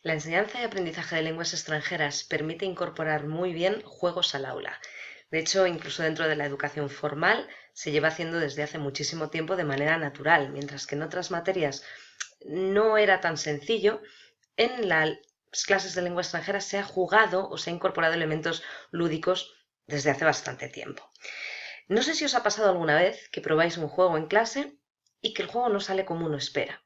La enseñanza y aprendizaje de lenguas extranjeras permite incorporar muy bien juegos al aula. De hecho, incluso dentro de la educación formal se lleva haciendo desde hace muchísimo tiempo de manera natural, mientras que en otras materias no era tan sencillo. En las clases de lengua extranjera se ha jugado o se ha incorporado elementos lúdicos desde hace bastante tiempo. No sé si os ha pasado alguna vez que probáis un juego en clase y que el juego no sale como uno espera.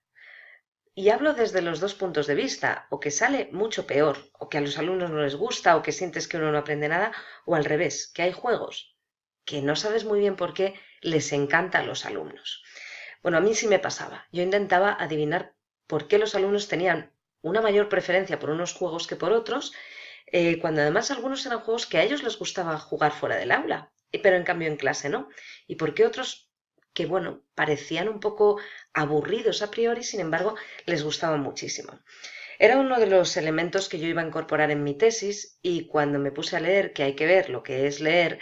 Y hablo desde los dos puntos de vista, o que sale mucho peor, o que a los alumnos no les gusta, o que sientes que uno no aprende nada, o al revés, que hay juegos que no sabes muy bien por qué les encanta a los alumnos. Bueno, a mí sí me pasaba. Yo intentaba adivinar por qué los alumnos tenían una mayor preferencia por unos juegos que por otros, cuando además algunos eran juegos que a ellos les gustaba jugar fuera del aula, pero en cambio en clase no. Y por qué otros que, bueno, parecían un poco aburridos a priori, sin embargo, les gustaban muchísimo. Era uno de los elementos que yo iba a incorporar en mi tesis y cuando me puse a leer, que hay que ver lo que es leer,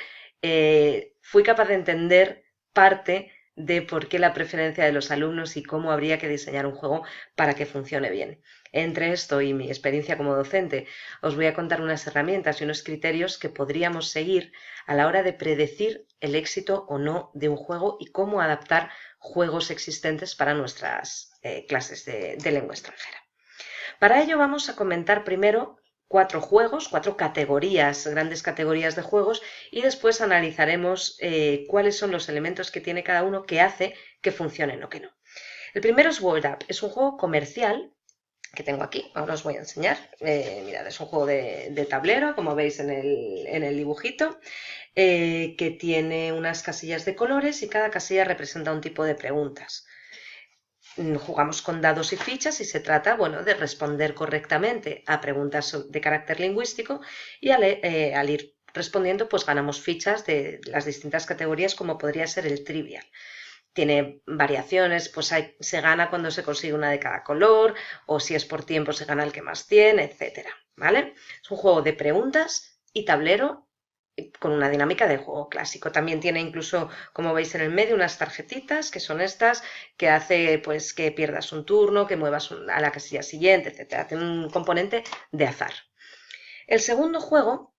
fui capaz de entender parte de por qué la preferencia de los alumnos y cómo habría que diseñar un juego para que funcione bien. Entre esto y mi experiencia como docente, os voy a contar unas herramientas y unos criterios que podríamos seguir a la hora de predecir el éxito o no de un juego y cómo adaptar juegos existentes para nuestras clases de lengua extranjera. Para ello vamos a comentar primero cuatro juegos, cuatro categorías, grandes categorías de juegos, y después analizaremos cuáles son los elementos que tiene cada uno que hace que funcionen o que no. El primero es World Up, es un juego comercial que tengo aquí, ahora os voy a enseñar. Mirad, es un juego de tablero, como veis en el dibujito, que tiene unas casillas de colores y cada casilla representa un tipo de preguntas. Jugamos con dados y fichas y se trata, bueno, de responder correctamente a preguntas de carácter lingüístico y al ir respondiendo, pues ganamos fichas de las distintas categorías, como podría ser el trivial. Tiene variaciones, pues se gana cuando se consigue una de cada color, o si es por tiempo se gana el que más tiene, etcétera, ¿vale? Es un juego de preguntas y tablero con una dinámica de juego clásico. También tiene incluso, como veis en el medio, unas tarjetitas que son estas que hace pues que pierdas un turno, que muevas a la casilla siguiente, etcétera. Tiene un componente de azar. El segundo juego,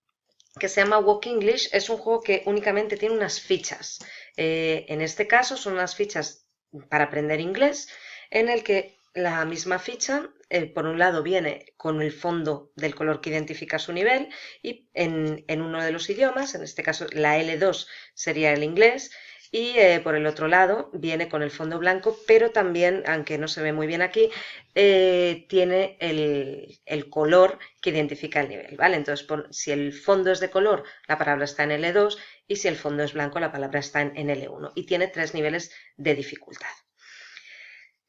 que se llama Walk English, es un juego que únicamente tiene unas fichas. En este caso son unas fichas para aprender inglés, en el que la misma ficha, por un lado, viene con el fondo del color que identifica su nivel y en uno de los idiomas, en este caso la L2 sería el inglés, y por el otro lado viene con el fondo blanco, pero también, aunque no se ve muy bien aquí, tiene el color que identifica el nivel, ¿vale? Entonces, si el fondo es de color, la palabra está en L2 y si el fondo es blanco, la palabra está en L1 y tiene 3 niveles de dificultad.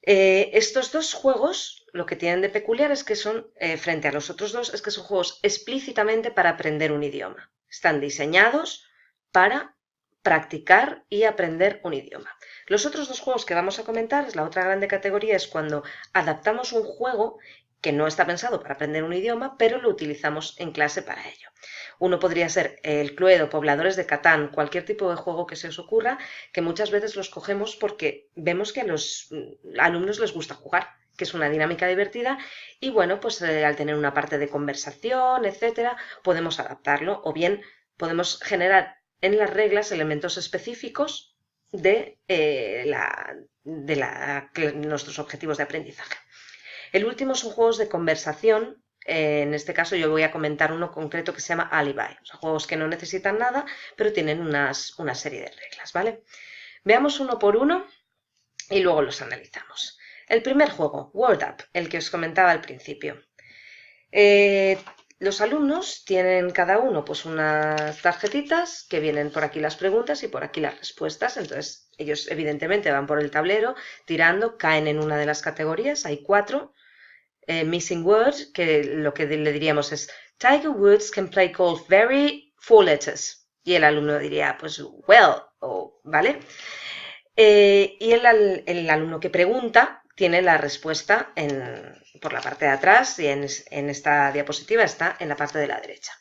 Estos dos juegos lo que tienen de peculiar es que son, frente a los otros dos, es que son juegos explícitamente para aprender un idioma. Están diseñados para practicar y aprender un idioma. Los otros dos juegos que vamos a comentar, la otra grande categoría, es cuando adaptamos un juego que no está pensado para aprender un idioma, pero lo utilizamos en clase para ello. Uno podría ser el Cluedo, Pobladores de Catán, cualquier tipo de juego que se os ocurra, que muchas veces los cogemos porque vemos que a los alumnos les gusta jugar, que es una dinámica divertida y bueno, pues al tener una parte de conversación, etcétera, podemos adaptarlo o bien podemos generar en las reglas elementos específicos nuestros objetivos de aprendizaje. El último son juegos de conversación. En este caso yo voy a comentar uno concreto que se llama Alibi. O sea, juegos que no necesitan nada, pero tienen una serie de reglas, ¿vale? Veamos uno por uno y luego los analizamos. El primer juego, Word Up, el que os comentaba al principio. Los alumnos tienen cada uno pues unas tarjetitas que vienen por aquí las preguntas y por aquí las respuestas. Entonces ellos evidentemente van por el tablero tirando, caen en una de las categorías, hay 4. Missing words, que lo que le diríamos es Tiger Woods can play golf very 4 letters. Y el alumno diría, pues, well, ¿vale? Y el alumno que pregunta tiene la respuesta por la parte de atrás y en esta diapositiva está en la parte de la derecha.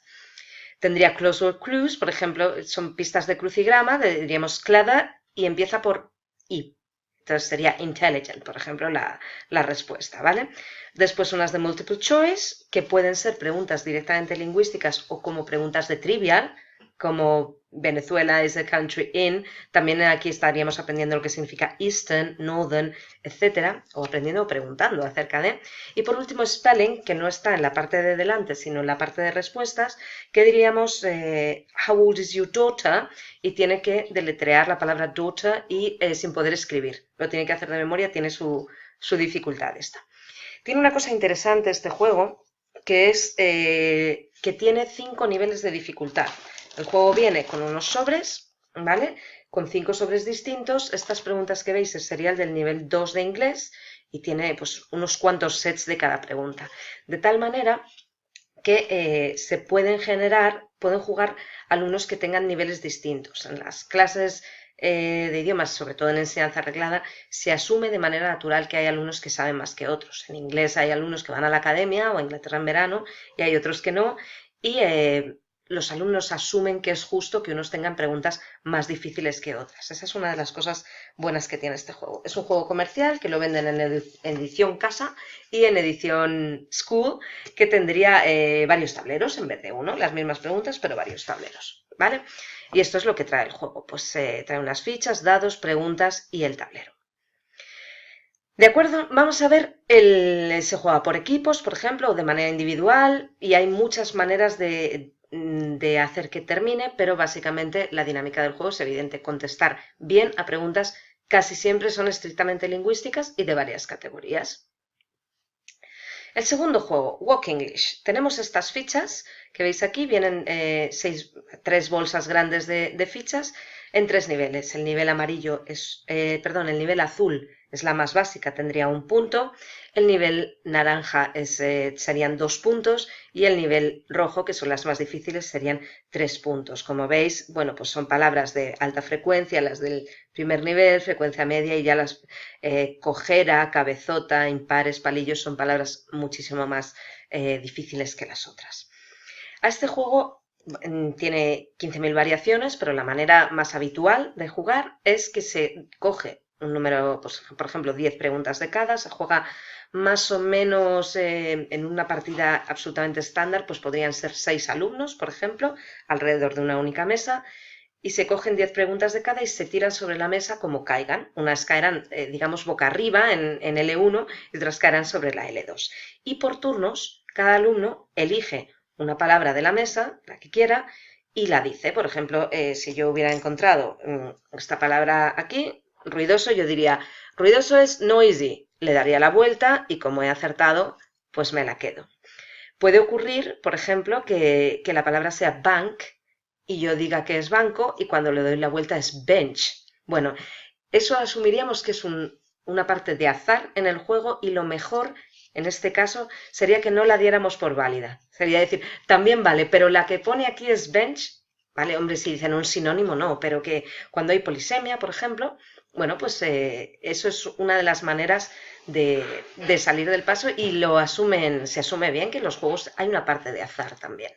Tendría closeword clues, por ejemplo, son pistas de crucigrama, diríamos clever y empieza por I. Entonces sería intelligent, por ejemplo, la respuesta, ¿vale? Después unas de multiple choice, que pueden ser preguntas directamente lingüísticas o como preguntas de trivial, como Venezuela is a country in. También aquí estaríamos aprendiendo lo que significa Eastern, Northern, etcétera, o aprendiendo o preguntando acerca de. Y por último, spelling, que no está en la parte de delante, sino en la parte de respuestas, que diríamos how old is your daughter, y tiene que deletrear la palabra daughter y sin poder escribir. Lo tiene que hacer de memoria, tiene su dificultad esta. Tiene una cosa interesante este juego, que es que tiene 5 niveles de dificultad. El juego viene con unos sobres, ¿vale? Con 5 sobres distintos. Estas preguntas que veis serían del nivel 2 de inglés y tiene pues unos cuantos sets de cada pregunta. De tal manera que se pueden jugar alumnos que tengan niveles distintos. En las clases de idiomas, sobre todo en enseñanza reglada, se asume de manera natural que hay alumnos que saben más que otros. En inglés hay alumnos que van a la academia o a Inglaterra en verano y hay otros que no. Y los alumnos asumen que es justo que unos tengan preguntas más difíciles que otras. Esa es una de las cosas buenas que tiene este juego. Es un juego comercial que lo venden en edición casa y en edición school, que tendría varios tableros en vez de uno, las mismas preguntas, pero varios tableros, ¿vale? Y esto es lo que trae el juego, pues trae unas fichas, dados, preguntas y el tablero. De acuerdo, vamos a ver, se juega por equipos, por ejemplo, o de manera individual, y hay muchas maneras de hacer que termine, pero básicamente la dinámica del juego es evidente. Contestar bien a preguntas casi siempre son estrictamente lingüísticas y de varias categorías. El segundo juego, Walk English. Tenemos estas fichas que veis aquí, vienen 3 bolsas grandes de fichas en 3 niveles. El nivel amarillo el nivel azul es la más básica, tendría 1 punto. El nivel naranja serían 2 puntos y el nivel rojo, que son las más difíciles, serían 3 puntos. Como veis, bueno, pues son palabras de alta frecuencia, las del primer nivel, frecuencia media, y ya las cojera, cabezota, impares, palillos son palabras muchísimo más difíciles que las otras. A este juego tiene 15.000 variaciones, pero la manera más habitual de jugar es que se coge un número, pues, por ejemplo, 10 preguntas de cada, se juega más o menos en una partida absolutamente estándar, pues podrían ser 6 alumnos, por ejemplo, alrededor de una única mesa, y se cogen 10 preguntas de cada y se tiran sobre la mesa como caigan. Unas caerán, digamos, boca arriba en L1 y otras caerán sobre la L2. Y por turnos, cada alumno elige una palabra de la mesa, la que quiera, y la dice. Por ejemplo, si yo hubiera encontrado esta palabra aquí, ruidoso, yo diría, ruidoso es noisy. Le daría la vuelta y como he acertado, pues me la quedo. Puede ocurrir, por ejemplo, que la palabra sea bank y yo diga que es banco y cuando le doy la vuelta es bench. Bueno, eso asumiríamos que es una parte de azar en el juego y lo mejor en este caso sería que no la diéramos por válida. Sería decir, también vale, pero la que pone aquí es bench, ¿vale? Hombre, si dicen un sinónimo, no, pero que cuando hay polisemia, por ejemplo, bueno, pues eso es una de las maneras de salir del paso y se asume bien que en los juegos hay una parte de azar también.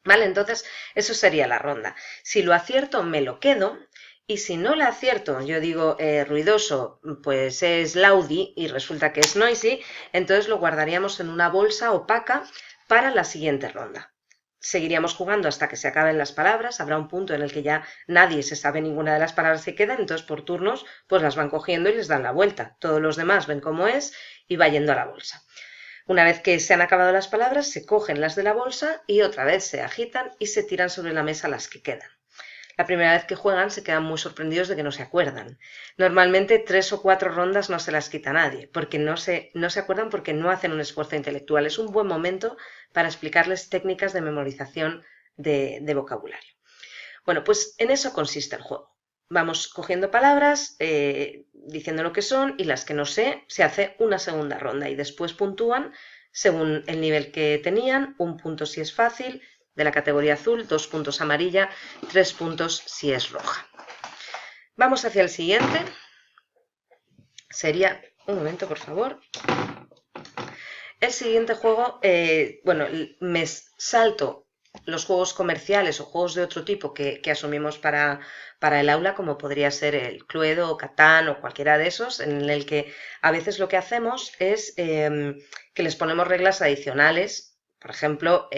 ¿Vale? Entonces, eso sería la ronda. Si lo acierto, me lo quedo. Y si no lo acierto, yo digo ruidoso, pues es lousy y resulta que es noisy, entonces lo guardaríamos en una bolsa opaca para la siguiente ronda. Seguiríamos jugando hasta que se acaben las palabras, habrá un punto en el que ya nadie se sabe ninguna de las palabras que quedan, entonces por turnos pues las van cogiendo y les dan la vuelta. Todos los demás ven cómo es y va yendo a la bolsa. Una vez que se han acabado las palabras, se cogen las de la bolsa y otra vez se agitan y se tiran sobre la mesa las que quedan. La primera vez que juegan se quedan muy sorprendidos de que no se acuerdan. Normalmente 3 o 4 rondas no se las quita nadie, porque no se acuerdan porque no hacen un esfuerzo intelectual. Es un buen momento para explicarles técnicas de memorización de vocabulario. Bueno, pues en eso consiste el juego. Vamos cogiendo palabras, diciendo lo que son y las que no sé, se hace una segunda ronda y después puntúan según el nivel que tenían, 1 punto si es fácil, de la categoría azul, 2 puntos amarilla, 3 puntos si es roja. Vamos hacia el siguiente. Sería, un momento por favor. El siguiente juego, bueno, me salto los juegos comerciales o juegos de otro tipo que asumimos para el aula, como podría ser el Cluedo o Catán o cualquiera de esos, en el que a veces lo que hacemos es que les ponemos reglas adicionales. Por ejemplo,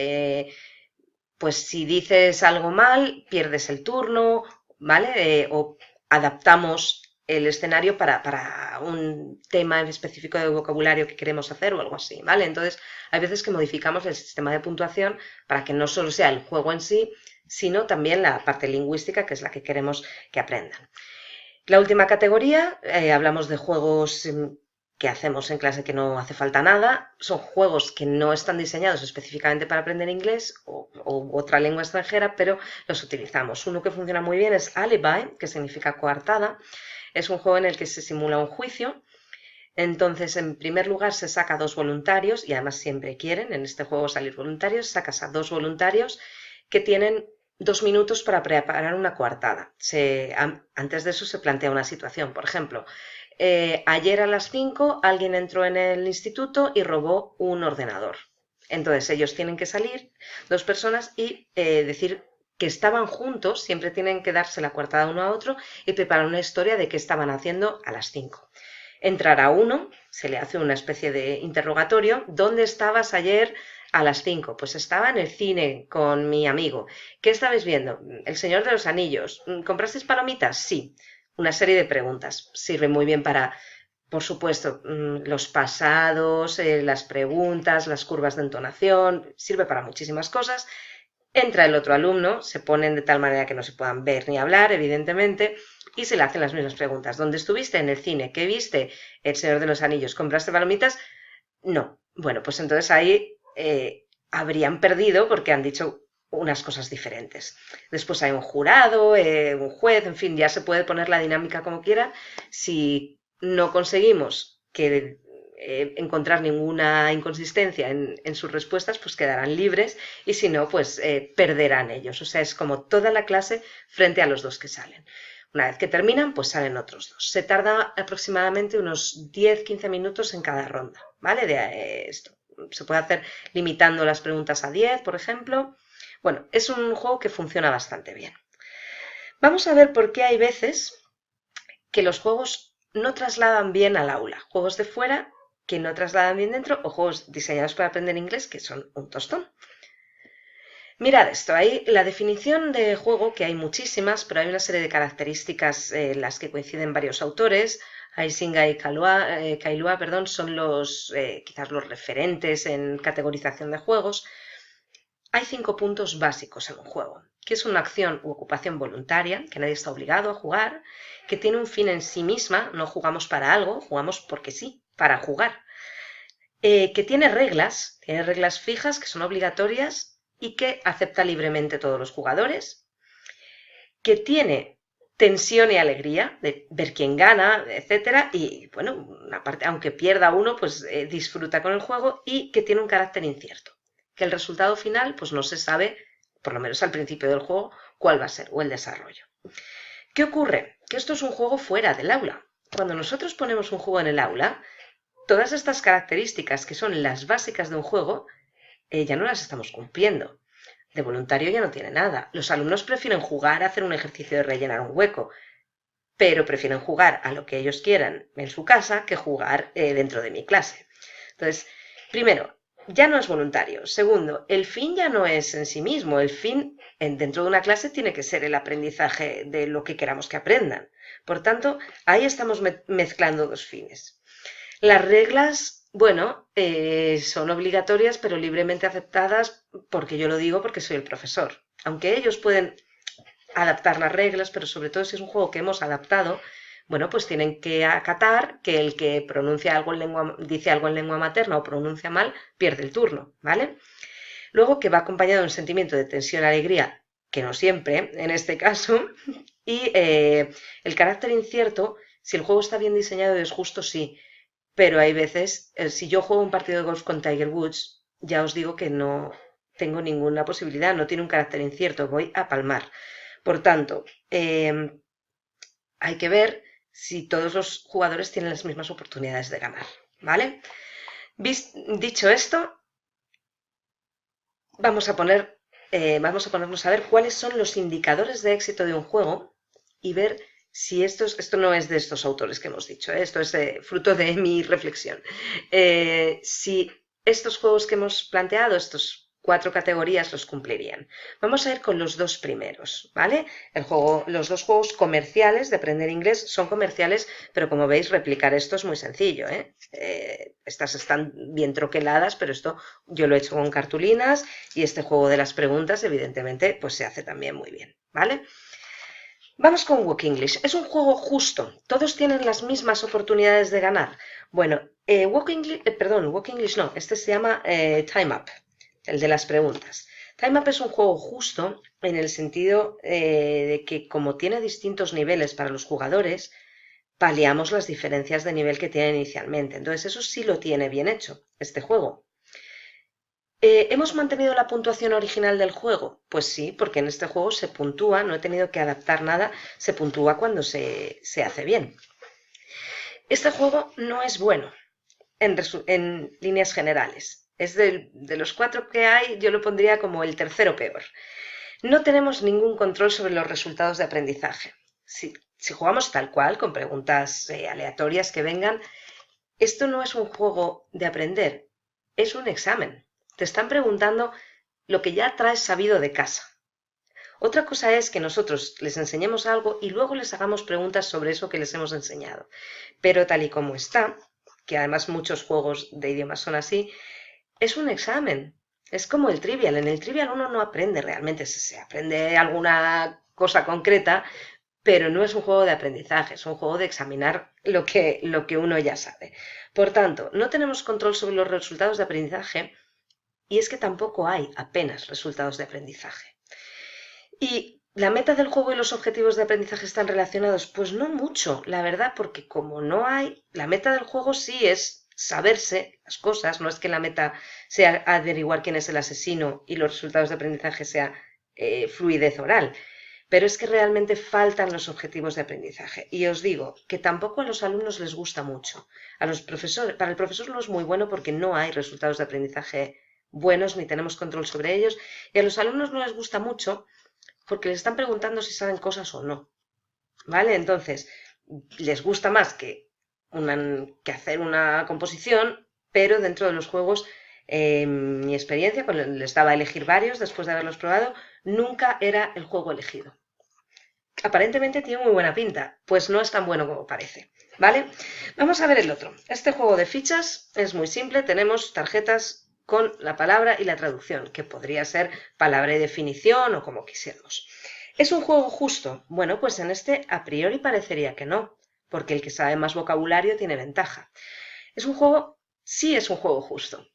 pues si dices algo mal, pierdes el turno, ¿vale? O adaptamos el escenario para un tema específico de vocabulario que queremos hacer o algo así, ¿vale? Entonces, hay veces que modificamos el sistema de puntuación para que no solo sea el juego en sí, sino también la parte lingüística, que es la que queremos que aprendan. La última categoría, hablamos de juegos que hacemos en clase que no hace falta nada, son juegos que no están diseñados específicamente para aprender inglés o otra lengua extranjera, pero los utilizamos. Uno que funciona muy bien es Alibi, que significa coartada. Es un juego en el que se simula un juicio. Entonces, en primer lugar, se saca a 2 voluntarios, y además siempre quieren en este juego salir voluntarios, sacas a 2 voluntarios que tienen 2 minutos para preparar una coartada. Antes de eso se plantea una situación, por ejemplo, ayer a las 5 alguien entró en el instituto y robó un ordenador. Entonces ellos tienen que salir, 2 personas, y decir que estaban juntos, siempre tienen que darse la coartada uno a otro y preparar una historia de qué estaban haciendo a las 5. Entrará uno, se le hace una especie de interrogatorio. ¿Dónde estabas ayer a las 5? Pues estaba en el cine con mi amigo. ¿Qué estabais viendo? El Señor de los Anillos. ¿Comprasteis palomitas? Sí. Una serie de preguntas. Sirve muy bien para, por supuesto, los pasados, las preguntas, las curvas de entonación. Sirve para muchísimas cosas. Entra el otro alumno, se ponen de tal manera que no se puedan ver ni hablar, evidentemente, y se le hacen las mismas preguntas. ¿Dónde estuviste? En el cine. ¿Qué viste? El Señor de los Anillos. ¿Compraste palomitas? No. Bueno, pues entonces ahí habrían perdido porque han dicho unas cosas diferentes. Después hay un jurado, un juez, en fin, ya se puede poner la dinámica como quiera. Si no conseguimos encontrar ninguna inconsistencia en sus respuestas, pues quedarán libres, y si no, pues perderán ellos. O sea, es como toda la clase frente a los 2 que salen. Una vez que terminan, pues salen otros 2. Se tarda aproximadamente unos 10-15 minutos en cada ronda, ¿vale? De esto. Se puede hacer limitando las preguntas a 10, por ejemplo. Bueno, es un juego que funciona bastante bien. Vamos a ver por qué hay veces que los juegos no trasladan bien al aula. Juegos de fuera que no trasladan bien dentro, o juegos diseñados para aprender inglés que son un tostón. Mirad esto, ahí la definición de juego, que hay muchísimas, pero hay una serie de características en las que coinciden varios autores. Huizinga y Kailua, son quizás los referentes en categorización de juegos. Hay 5 puntos básicos en un juego, que es una acción u ocupación voluntaria, que nadie está obligado a jugar, que tiene un fin en sí misma, no jugamos para algo, jugamos porque sí, para jugar, que tiene reglas fijas que son obligatorias y que acepta libremente todos los jugadores, que tiene tensión y alegría de ver quién gana, etcétera, y bueno, una parte, aunque pierda uno, pues disfruta con el juego, y que tiene un carácter incierto, que el resultado final pues no se sabe, por lo menos al principio del juego, cuál va a ser, o el desarrollo. ¿Qué ocurre? Que esto es un juego fuera del aula. Cuando nosotros ponemos un juego en el aula, todas estas características que son las básicas de un juego, ya no las estamos cumpliendo. De voluntario ya no tiene nada. Los alumnos prefieren jugar a hacer un ejercicio de rellenar un hueco, pero prefieren jugar a lo que ellos quieran en su casa que jugar dentro de mi clase. Entonces, primero, ya no es voluntario. Segundo, el fin ya no es en sí mismo. El fin dentro de una clase tiene que ser el aprendizaje de lo que queramos que aprendan. Por tanto, ahí estamos mezclando 2 fines. Las reglas, bueno, son obligatorias, pero libremente aceptadas porque yo lo digo, porque soy el profesor. Aunque ellos pueden adaptar las reglas, pero sobre todo si es un juego que hemos adaptado, bueno, pues tienen que acatar que el que dice algo en lengua materna o pronuncia mal, pierde el turno, ¿vale? Luego, que va acompañado de un sentimiento de tensión y alegría, que no siempre, en este caso, y el carácter incierto, si el juego está bien diseñado es justo, sí, pero hay veces, si yo juego un partido de golf con Tiger Woods, ya os digo que no tengo ninguna posibilidad, no tiene un carácter incierto, voy a palmar. Por tanto, hay que ver si todos los jugadores tienen las mismas oportunidades de ganar, ¿vale? Dicho esto, vamos a poner vamos a ponernos a ver cuáles son los indicadores de éxito de un juego y ver si esto no es de estos autores que hemos dicho, esto es fruto de mi reflexión. Si estos juegos que hemos planteado, estos 4 categorías, los cumplirían. Vamos a ir con los 2 primeros, ¿vale? Los 2 juegos comerciales de aprender inglés son comerciales, pero como veis, replicar esto es muy sencillo, ¿eh? Estas están bien troqueladas, pero esto yo lo he hecho con cartulinas y este juego de las preguntas, evidentemente, pues se hace también muy bien, ¿vale? Vamos con Walk English. Es un juego justo. Todos tienen las mismas oportunidades de ganar. Bueno, Walk English no. Este se llama Time Up, el de las preguntas. Time Up es un juego justo en el sentido de que como tiene distintos niveles para los jugadores, paliamos las diferencias de nivel que tiene inicialmente. Entonces eso sí lo tiene bien hecho, este juego. ¿Hemos mantenido la puntuación original del juego? Pues sí, porque en este juego se puntúa, no he tenido que adaptar nada, se puntúa cuando se hace bien. Este juego no es bueno en líneas generales. Es de los 4 que hay, yo lo pondría como el tercero peor. No tenemos ningún control sobre los resultados de aprendizaje. Si jugamos tal cual, con preguntas aleatorias que vengan, esto no es un juego de aprender, es un examen. Te están preguntando lo que ya traes sabido de casa. Otra cosa es que nosotros les enseñemos algo y luego les hagamos preguntas sobre eso que les hemos enseñado. Pero tal y como está, que además muchos juegos de idiomas son así, es un examen. Es como el trivial. En el trivial uno no aprende realmente, se aprende alguna cosa concreta, pero no es un juego de aprendizaje, es un juego de examinar lo que uno ya sabe. Por tanto, no tenemos control sobre los resultados de aprendizaje y es que tampoco hay apenas resultados de aprendizaje. ¿Y la meta del juego y los objetivos de aprendizaje están relacionados? Pues no mucho, la verdad, porque como no hay, la meta del juego sí es saberse las cosas, no es que la meta sea averiguar quién es el asesino y los resultados de aprendizaje sea fluidez oral. Pero es que realmente faltan los objetivos de aprendizaje. Y os digo que tampoco a los alumnos les gusta mucho. Para el profesor no es muy bueno porque no hay resultados de aprendizaje buenos ni tenemos control sobre ellos. Y a los alumnos no les gusta mucho porque les están preguntando si saben cosas o no. ¿Vale? Entonces, les gusta más que hacer una composición, pero dentro de los juegos, mi experiencia, cuando les daba a elegir varios después de haberlos probado, nunca era el juego elegido. Aparentemente tiene muy buena pinta, pues no es tan bueno como parece, ¿vale? Vamos a ver el otro. Este juego de fichas es muy simple, tenemos tarjetas con la palabra y la traducción, que podría ser palabra y definición o como quisiéramos. ¿Es un juego justo? Bueno, pues en este a priori parecería que no, porque el que sabe más vocabulario tiene ventaja. Sí es un juego justo.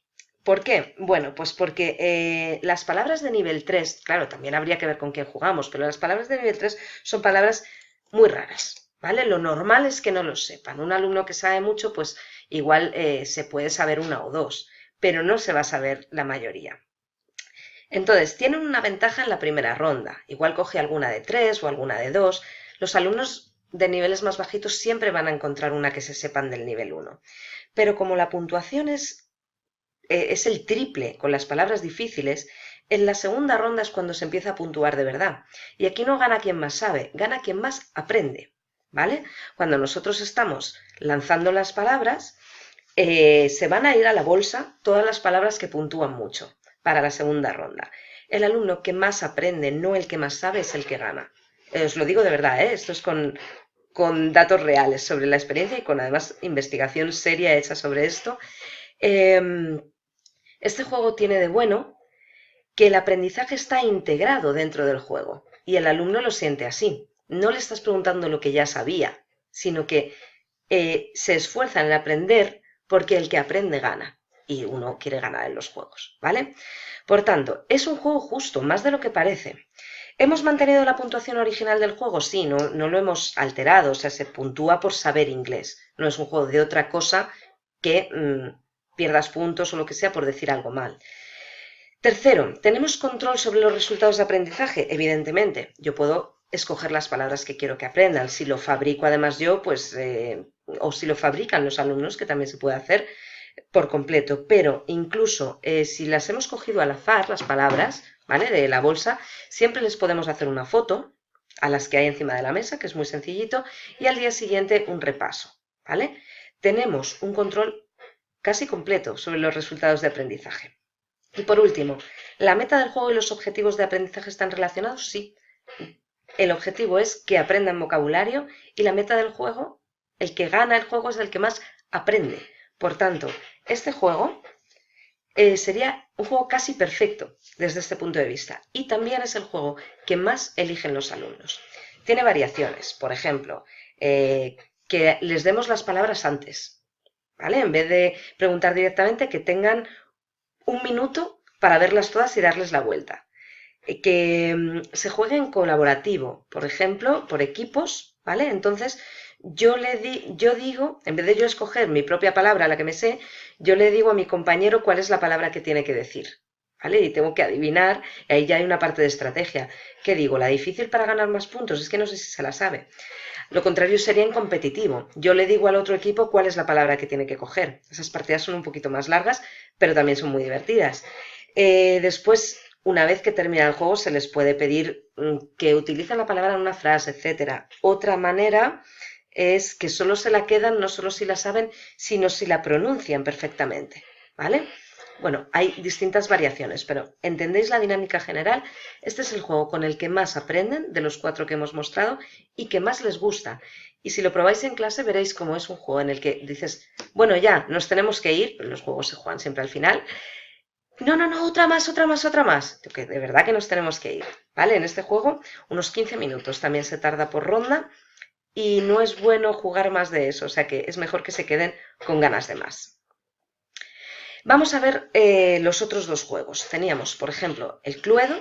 ¿Por qué? Bueno, pues porque las palabras de nivel 3, claro, también habría que ver con quién jugamos, pero las palabras de nivel 3 son palabras muy raras, ¿vale? Lo normal es que no lo sepan. Un alumno que sabe mucho, pues igual se puede saber una o dos, pero no se va a saber la mayoría. Entonces, tienen una ventaja en la primera ronda. Igual coge alguna de 3 o alguna de 2. Los alumnos de niveles más bajitos siempre van a encontrar una que se sepan del nivel 1. Pero como la puntuación es el triple con las palabras difíciles, en la segunda ronda es cuando se empieza a puntuar de verdad. Y aquí no gana quien más sabe, gana quien más aprende, ¿vale? Cuando nosotros estamos lanzando las palabras, se van a ir a la bolsa todas las palabras que puntúan mucho para la segunda ronda. El alumno que más aprende, no el que más sabe, es el que gana. Os lo digo de verdad, esto es con datos reales sobre la experiencia y con además investigación seria hecha sobre esto. Este juego tiene de bueno que el aprendizaje está integrado dentro del juego y el alumno lo siente así. No le estás preguntando lo que ya sabía, sino que se esfuerza en aprender porque el que aprende gana y uno quiere ganar en los juegos, ¿vale? Por tanto, es un juego justo, más de lo que parece. ¿Hemos mantenido la puntuación original del juego? Sí, no lo hemos alterado, o sea, se puntúa por saber inglés. No es un juego de otra cosa que pierdas puntos o lo que sea por decir algo mal. Tercero, ¿tenemos control sobre los resultados de aprendizaje? Evidentemente, yo puedo escoger las palabras que quiero que aprendan. Si lo fabrico además yo, pues, o si lo fabrican los alumnos, que también se puede hacer por completo. Pero incluso si las hemos cogido al azar, las palabras, ¿vale? De la bolsa, siempre les podemos hacer una foto a las que hay encima de la mesa, que es muy sencillito, y al día siguiente un repaso, ¿vale? Tenemos un control casi completo sobre los resultados de aprendizaje. Y por último, ¿la meta del juego y los objetivos de aprendizaje están relacionados? Sí. El objetivo es que aprendan vocabulario y la meta del juego, el que gana el juego es el que más aprende. Por tanto, este juego sería un juego casi perfecto desde este punto de vista y también es el juego que más eligen los alumnos. Tiene variaciones, por ejemplo, que les demos las palabras antes, ¿vale? En vez de preguntar directamente, que tengan un minuto para verlas todas y darles la vuelta. Que se juegue en colaborativo, por ejemplo, por equipos, ¿vale? Entonces, yo digo, en vez de yo escoger mi propia palabra, la que me sé, yo le digo a mi compañero cuál es la palabra que tiene que decir, ¿vale? Y tengo que adivinar, y ahí ya hay una parte de estrategia. ¿Qué digo? ¿La difícil para ganar más puntos? Es que no sé si se la sabe. Lo contrario sería en competitivo. Yo le digo al otro equipo cuál es la palabra que tiene que coger. Esas partidas son un poquito más largas, pero también son muy divertidas. Después, una vez que termina el juego, se les puede pedir que utilicen la palabra en una frase, etc. Otra manera es que solo se la quedan, no solo si la saben, sino si la pronuncian perfectamente, ¿vale? Bueno, hay distintas variaciones, pero ¿entendéis la dinámica general? Este es el juego con el que más aprenden de los 4 que hemos mostrado y que más les gusta. Y si lo probáis en clase veréis cómo es un juego en el que dices, bueno, ya, nos tenemos que ir, pero los juegos se juegan siempre al final. No, no, no, otra más, otra más, otra más. Que de verdad que nos tenemos que ir, ¿vale? En este juego unos 15 minutos también se tarda por ronda y no es bueno jugar más de eso, o sea que es mejor que se queden con ganas de más. Vamos a ver los otros 2 juegos. Teníamos, por ejemplo, el Cluedo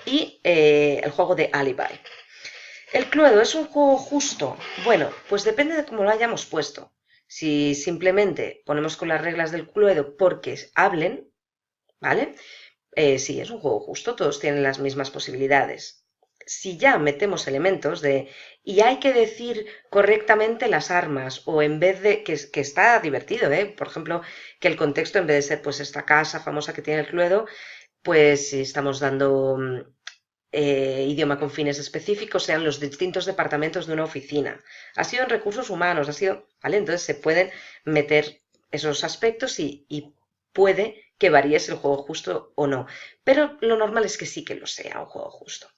y el juego de Alibi. El Cluedo es un juego justo. Bueno, pues depende de cómo lo hayamos puesto. Si simplemente ponemos con las reglas del Cluedo porque hablen, ¿vale? Sí, es un juego justo, todos tienen las mismas posibilidades. Si ya metemos elementos y hay que decir correctamente las armas, o en vez de, que está divertido, por ejemplo, que el contexto en vez de ser pues esta casa famosa que tiene el Cluedo, pues si estamos dando idioma con fines específicos, sean los distintos departamentos de una oficina. Ha sido en recursos humanos, ¿vale? Entonces se pueden meter esos aspectos y puede que varíe si el juego justo o no. Pero lo normal es que sí que lo sea un juego justo.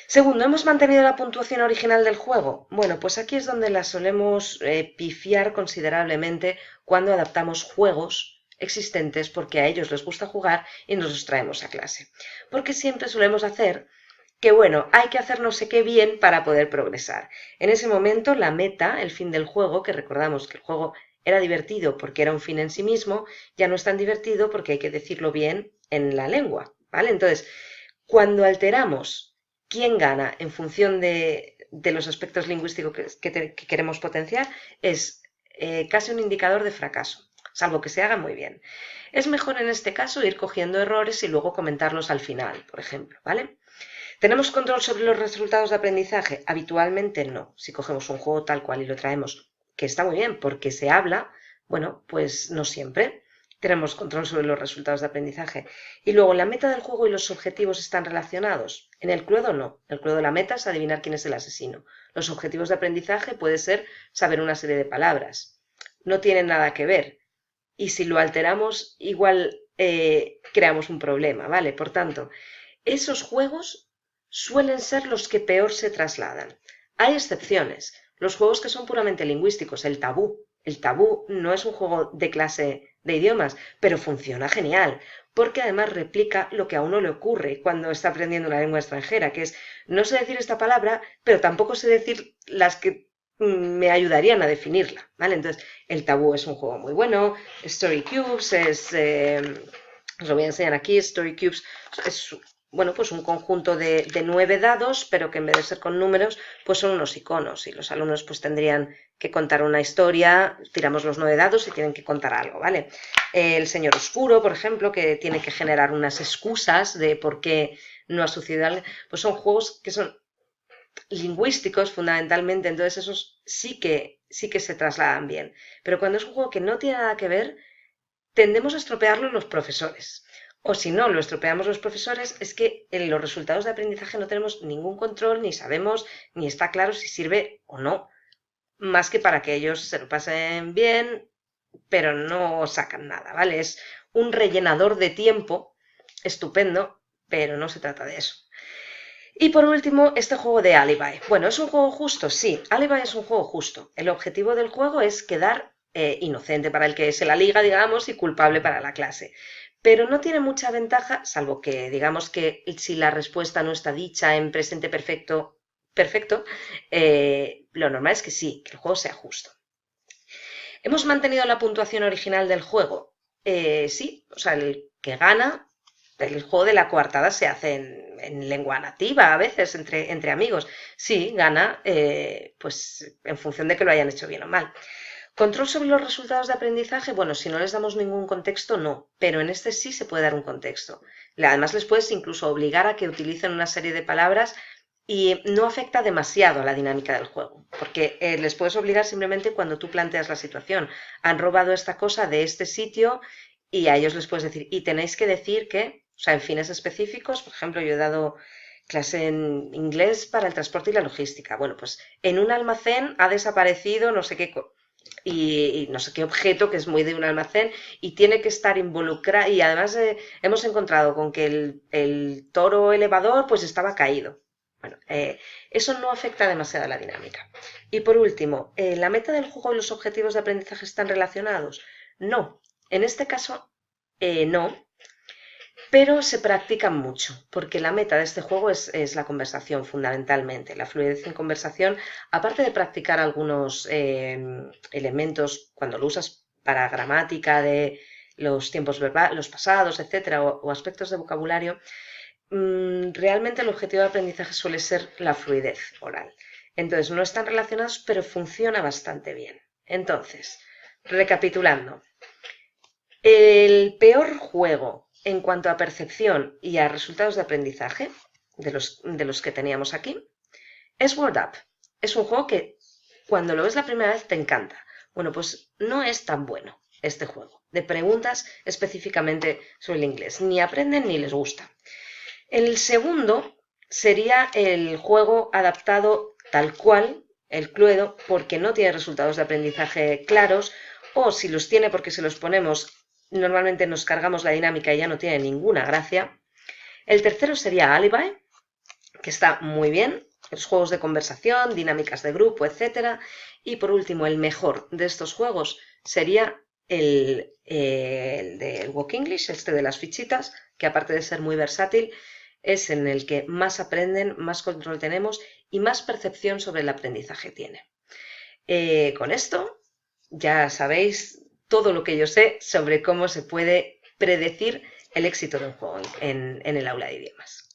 Segundo, ¿hemos mantenido la puntuación original del juego? Bueno, pues aquí es donde la solemos pifiar considerablemente cuando adaptamos juegos existentes porque a ellos les gusta jugar y nos los traemos a clase. Porque siempre solemos hacer que, bueno, hay que hacer no sé qué bien para poder progresar. En ese momento, la meta, el fin del juego, que recordamos que el juego era divertido porque era un fin en sí mismo, ya no es tan divertido porque hay que decirlo bien en la lengua, ¿vale? Entonces, cuando alteramos quién gana en función de los aspectos lingüísticos que queremos potenciar, es casi un indicador de fracaso, salvo que se haga muy bien. Es mejor en este caso ir cogiendo errores y luego comentarlos al final, por ejemplo, ¿vale? ¿Tenemos control sobre los resultados de aprendizaje? Habitualmente no. Si cogemos un juego tal cual y lo traemos, que está muy bien porque se habla, bueno, pues no siempre tenemos control sobre los resultados de aprendizaje. Y luego, ¿la meta del juego y los objetivos están relacionados? En el Cluedo no. En el Cluedo la meta es adivinar quién es el asesino. Los objetivos de aprendizaje puede ser saber una serie de palabras. No tienen nada que ver. Y si lo alteramos, igual creamos un problema, ¿vale? Por tanto, esos juegos suelen ser los que peor se trasladan. Hay excepciones. Los juegos que son puramente lingüísticos, el tabú. El tabú no es un juego de clase de idiomas, pero funciona genial, porque además replica lo que a uno le ocurre cuando está aprendiendo una lengua extranjera, que es, no sé decir esta palabra, pero tampoco sé decir las que me ayudarían a definirla, ¿vale? Entonces, el tabú es un juego muy bueno. Story Cubes os lo voy a enseñar aquí. Story Cubes es, bueno, pues un conjunto de 9 dados, pero que en vez de ser con números, pues son unos iconos, y los alumnos pues tendrían que contar una historia. Tiramos los 9 dados y tienen que contar algo, ¿vale? El Señor Oscuro, por ejemplo, que tiene que generar unas excusas de por qué no ha sucedido algo, pues son juegos que son lingüísticos fundamentalmente, entonces esos sí que se trasladan bien. Pero cuando es un juego que no tiene nada que ver, tendemos a estropearlo los profesores. O si no, lo estropeamos los profesores, es que en los resultados de aprendizaje no tenemos ningún control, ni sabemos, ni está claro si sirve o no. Más que para que ellos se lo pasen bien, pero no sacan nada, ¿vale? Es un rellenador de tiempo estupendo, pero no se trata de eso. Y por último, este juego de Alibi. Bueno, ¿es un juego justo? Sí, Alibi es un juego justo. El objetivo del juego es quedar inocente para el que se la liga, digamos, y culpable para la clase. Pero no tiene mucha ventaja, salvo que, digamos que si la respuesta no está dicha en presente perfecto, lo normal es que sí, que el juego sea justo. ¿Hemos mantenido la puntuación original del juego? Sí, o sea, el que gana, el juego de la coartada se hace en lengua nativa a veces, entre amigos. Sí, gana, pues en función de que lo hayan hecho bien o mal. ¿Control sobre los resultados de aprendizaje? Bueno, si no les damos ningún contexto, no, pero en este sí se puede dar un contexto. Además, les puedes incluso obligar a que utilicen una serie de palabras y no afecta demasiado a la dinámica del juego, porque les puedes obligar simplemente cuando tú planteas la situación. Han robado esta cosa de este sitio y a ellos les puedes decir, y tenéis que decir que, o sea, en fines específicos, por ejemplo, yo he dado clase en inglés para el transporte y la logística. Bueno, pues en un almacén ha desaparecido no sé qué y no sé qué objeto que es muy de un almacén y tiene que estar involucrado y además hemos encontrado con que el toro elevador pues estaba caído. Bueno, eso no afecta demasiado a la dinámica. Y por último, ¿la meta del juego y los objetivos de aprendizaje están relacionados? No, en este caso no, pero se practican mucho, porque la meta de este juego es la conversación fundamentalmente, la fluidez en conversación, aparte de practicar algunos elementos cuando lo usas para gramática de los tiempos verbales, los pasados, etcétera, o aspectos de vocabulario, realmente el objetivo de aprendizaje suele ser la fluidez oral. Entonces, no están relacionados, pero funciona bastante bien. Entonces, recapitulando, el peor juego en cuanto a percepción y a resultados de aprendizaje de los que teníamos aquí es Word Up. Es un juego que cuando lo ves la primera vez te encanta. Bueno, pues no es tan bueno este juego de preguntas específicamente sobre el inglés. Ni aprenden ni les gusta. El segundo sería el juego adaptado tal cual, el Cluedo, porque no tiene resultados de aprendizaje claros, o si los tiene porque se los ponemos, normalmente nos cargamos la dinámica y ya no tiene ninguna gracia. El tercero sería Alibi, que está muy bien, los juegos de conversación, dinámicas de grupo, etc. Y por último, el mejor de estos juegos sería el de Walk English, este de las fichitas, que aparte de ser muy versátil, es en el que más aprenden, más control tenemos y más percepción sobre el aprendizaje tiene. Con esto ya sabéis todo lo que yo sé sobre cómo se puede predecir el éxito de un juego en el aula de idiomas.